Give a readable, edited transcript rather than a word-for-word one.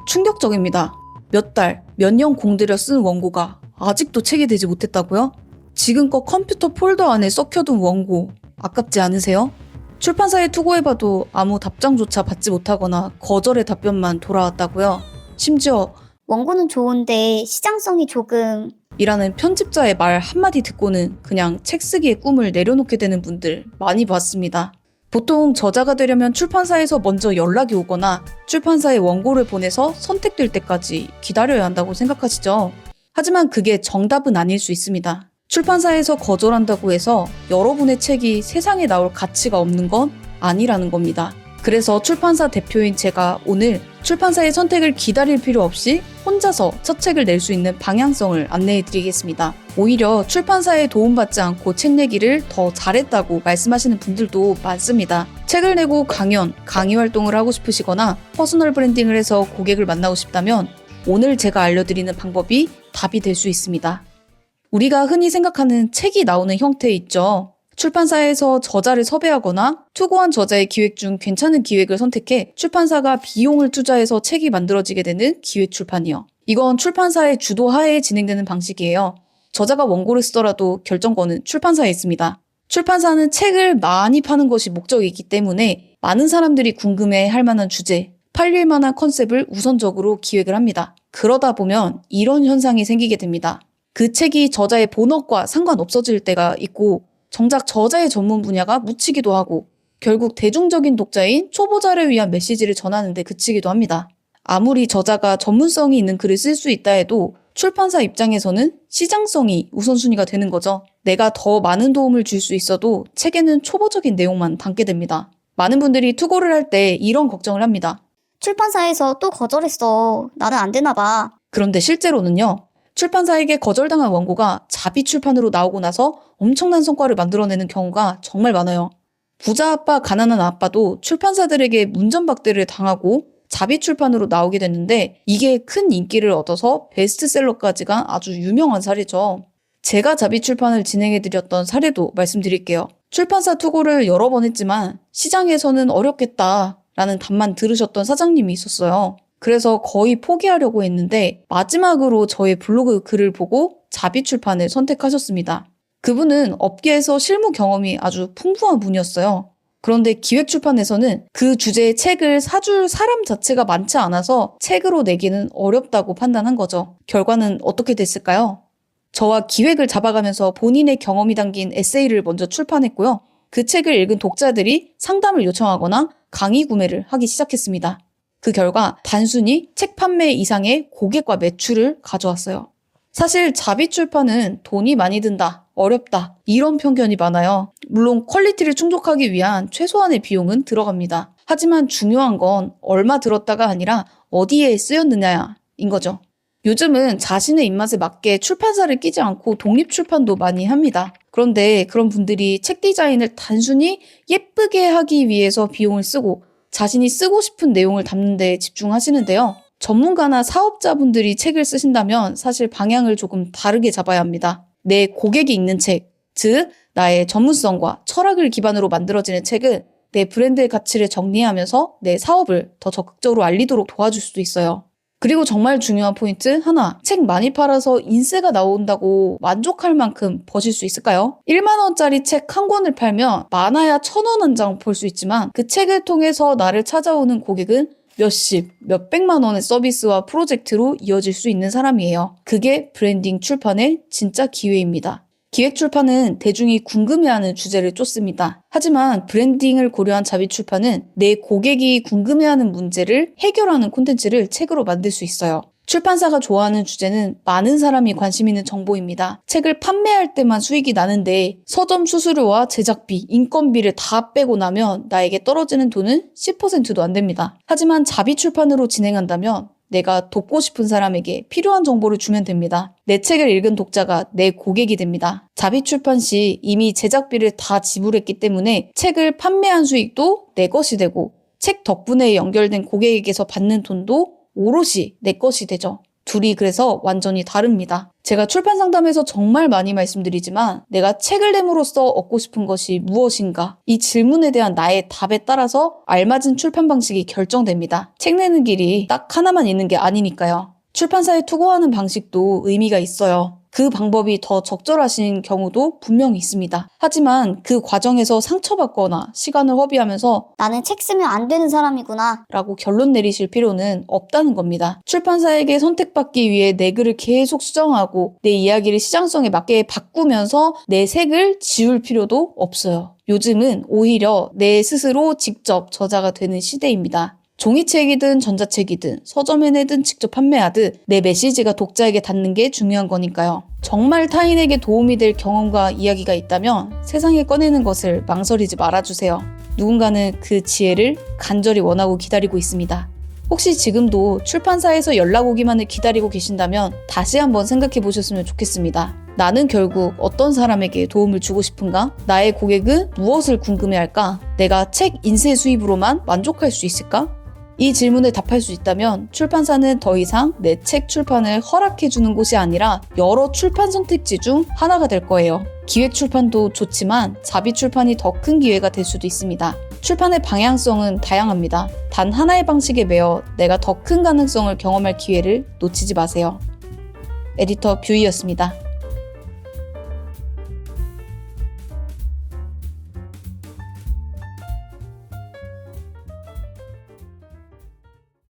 충격적입니다. 몇 달, 몇 년 공들여 쓴 원고가 아직도 체계되지 못했다고요? 지금껏 컴퓨터 폴더 안에 썩혀둔 원고 아깝지 않으세요? 출판사에 투고해봐도 아무 답장조차 받지 못하거나 거절의 답변만 돌아왔다고요? 심지어 원고는 좋은데 시장성이 조금... 이라는 편집자의 말 한마디 듣고는 그냥 책 쓰기의 꿈을 내려놓게 되는 분들 많이 봤습니다. 보통 저자가 되려면 출판사에서 먼저 연락이 오거나 출판사에 원고를 보내서 선택될 때까지 기다려야 한다고 생각하시죠? 하지만 그게 정답은 아닐 수 있습니다. 출판사에서 거절한다고 해서 여러분의 책이 세상에 나올 가치가 없는 건 아니라는 겁니다. 그래서 출판사 대표인 제가 오늘 출판사의 선택을 기다릴 필요 없이 혼자서 첫 책을 낼 수 있는 방향성을 안내해 드리겠습니다. 오히려 출판사에 도움받지 않고 책 내기를 더 잘했다고 말씀하시는 분들도 많습니다. 책을 내고 강의 활동을 하고 싶으시거나 퍼스널 브랜딩을 해서 고객을 만나고 싶다면 오늘 제가 알려드리는 방법이 답이 될 수 있습니다. 우리가 흔히 생각하는 책이 나오는 형태 있죠. 출판사에서 저자를 섭외하거나 투고한 저자의 기획 중 괜찮은 기획을 선택해 출판사가 비용을 투자해서 책이 만들어지게 되는 기획 출판이요. 이건 출판사의 주도하에 진행되는 방식이에요. 저자가 원고를 쓰더라도 결정권은 출판사에 있습니다. 출판사는 책을 많이 파는 것이 목적이기 때문에 많은 사람들이 궁금해할 만한 주제, 팔릴 만한 컨셉을 우선적으로 기획을 합니다. 그러다 보면 이런 현상이 생기게 됩니다. 그 책이 저자의 본업과 상관없어질 때가 있고 정작 저자의 전문 분야가 묻히기도 하고 결국 대중적인 독자인 초보자를 위한 메시지를 전하는 데 그치기도 합니다. 아무리 저자가 전문성이 있는 글을 쓸 수 있다 해도 출판사 입장에서는 시장성이 우선순위가 되는 거죠. 내가 더 많은 도움을 줄 수 있어도 책에는 초보적인 내용만 담게 됩니다. 많은 분들이 투고를 할 때 이런 걱정을 합니다. 출판사에서 또 거절했어. 나는 안 되나 봐. 그런데 실제로는요. 출판사에게 거절당한 원고가 자비 출판으로 나오고 나서 엄청난 성과를 만들어내는 경우가 정말 많아요. 부자 아빠, 가난한 아빠도 출판사들에게 문전박대를 당하고 자비 출판으로 나오게 됐는데 이게 큰 인기를 얻어서 베스트셀러까지가 아주 유명한 사례죠. 제가 자비 출판을 진행해드렸던 사례도 말씀드릴게요. 출판사 투고를 여러 번 했지만 시장에서는 어렵겠다라는 답만 들으셨던 사장님이 있었어요. 그래서 거의 포기하려고 했는데 마지막으로 저의 블로그 글을 보고 자비 출판을 선택하셨습니다. 그분은 업계에서 실무 경험이 아주 풍부한 분이었어요. 그런데 기획 출판에서는 그 주제의 책을 사줄 사람 자체가 많지 않아서 책으로 내기는 어렵다고 판단한 거죠. 결과는 어떻게 됐을까요? 저와 기획을 잡아가면서 본인의 경험이 담긴 에세이를 먼저 출판했고요. 그 책을 읽은 독자들이 상담을 요청하거나 강의 구매를 하기 시작했습니다. 그 결과 단순히 책 판매 이상의 고객과 매출을 가져왔어요. 사실 자비 출판은 돈이 많이 든다, 어렵다 이런 편견이 많아요. 물론 퀄리티를 충족하기 위한 최소한의 비용은 들어갑니다. 하지만 중요한 건 얼마 들었다가 아니라 어디에 쓰였느냐인 거죠. 요즘은 자신의 입맛에 맞게 출판사를 끼지 않고 독립 출판도 많이 합니다. 그런데 그런 분들이 책 디자인을 단순히 예쁘게 하기 위해서 비용을 쓰고 자신이 쓰고 싶은 내용을 담는 데 집중하시는데요. 전문가나 사업자분들이 책을 쓰신다면 사실 방향을 조금 다르게 잡아야 합니다. 내 고객이 읽는 책, 즉 나의 전문성과 철학을 기반으로 만들어지는 책은 내 브랜드의 가치를 정리하면서 내 사업을 더 적극적으로 알리도록 도와줄 수도 있어요. 그리고 정말 중요한 포인트 하나, 책 많이 팔아서 인세가 나온다고 만족할 만큼 버실 수 있을까요? 1만 원짜리 책 한 권을 팔면 많아야 1,000원 한 장 벌 수 있지만 그 책을 통해서 나를 찾아오는 고객은 몇십, 몇백만 원의 서비스와 프로젝트로 이어질 수 있는 사람이에요. 그게 브랜딩 출판의 진짜 기회입니다. 기획 출판은 대중이 궁금해하는 주제를 쫓습니다. 하지만 브랜딩을 고려한 자비 출판은 내 고객이 궁금해하는 문제를 해결하는 콘텐츠를 책으로 만들 수 있어요. 출판사가 좋아하는 주제는 많은 사람이 관심 있는 정보입니다. 책을 판매할 때만 수익이 나는데 서점 수수료와 제작비, 인건비를 다 빼고 나면 나에게 떨어지는 돈은 10%도 안 됩니다. 하지만 자비 출판으로 진행한다면 내가 돕고 싶은 사람에게 필요한 정보를 주면 됩니다. 내 책을 읽은 독자가 내 고객이 됩니다. 자비 출판 시 이미 제작비를 다 지불했기 때문에 책을 판매한 수익도 내 것이 되고 책 덕분에 연결된 고객에게서 받는 돈도 오롯이 내 것이 되죠. 둘이 그래서 완전히 다릅니다. 제가 출판 상담에서 정말 많이 말씀드리지만 내가 책을 내므로써 얻고 싶은 것이 무엇인가? 이 질문에 대한 나의 답에 따라서 알맞은 출판 방식이 결정됩니다. 책 내는 길이 딱 하나만 있는 게 아니니까요. 출판사에 투고하는 방식도 의미가 있어요. 그 방법이 더 적절하신 경우도 분명히 있습니다. 하지만 그 과정에서 상처받거나 시간을 허비하면서 나는 책 쓰면 안 되는 사람이구나. 라고 결론 내리실 필요는 없다는 겁니다. 출판사에게 선택받기 위해 내 글을 계속 수정하고 내 이야기를 시장성에 맞게 바꾸면서 내 색을 지울 필요도 없어요. 요즘은 오히려 내 스스로 직접 저자가 되는 시대입니다. 종이책이든 전자책이든 서점에 내든 직접 판매하듯 내 메시지가 독자에게 닿는 게 중요한 거니까요. 정말 타인에게 도움이 될 경험과 이야기가 있다면 세상에 꺼내는 것을 망설이지 말아주세요. 누군가는 그 지혜를 간절히 원하고 기다리고 있습니다. 혹시 지금도 출판사에서 연락 오기만을 기다리고 계신다면 다시 한번 생각해 보셨으면 좋겠습니다. 나는 결국 어떤 사람에게 도움을 주고 싶은가? 나의 고객은 무엇을 궁금해할까? 내가 책 인쇄 수입으로만 만족할 수 있을까? 이 질문에 답할 수 있다면 출판사는 더 이상 내 책 출판을 허락해주는 곳이 아니라 여러 출판 선택지 중 하나가 될 거예요. 기획 출판도 좋지만 자비 출판이 더 큰 기회가 될 수도 있습니다. 출판의 방향성은 다양합니다. 단 하나의 방식에 매여 내가 더 큰 가능성을 경험할 기회를 놓치지 마세요. 에디터 뷰이였습니다.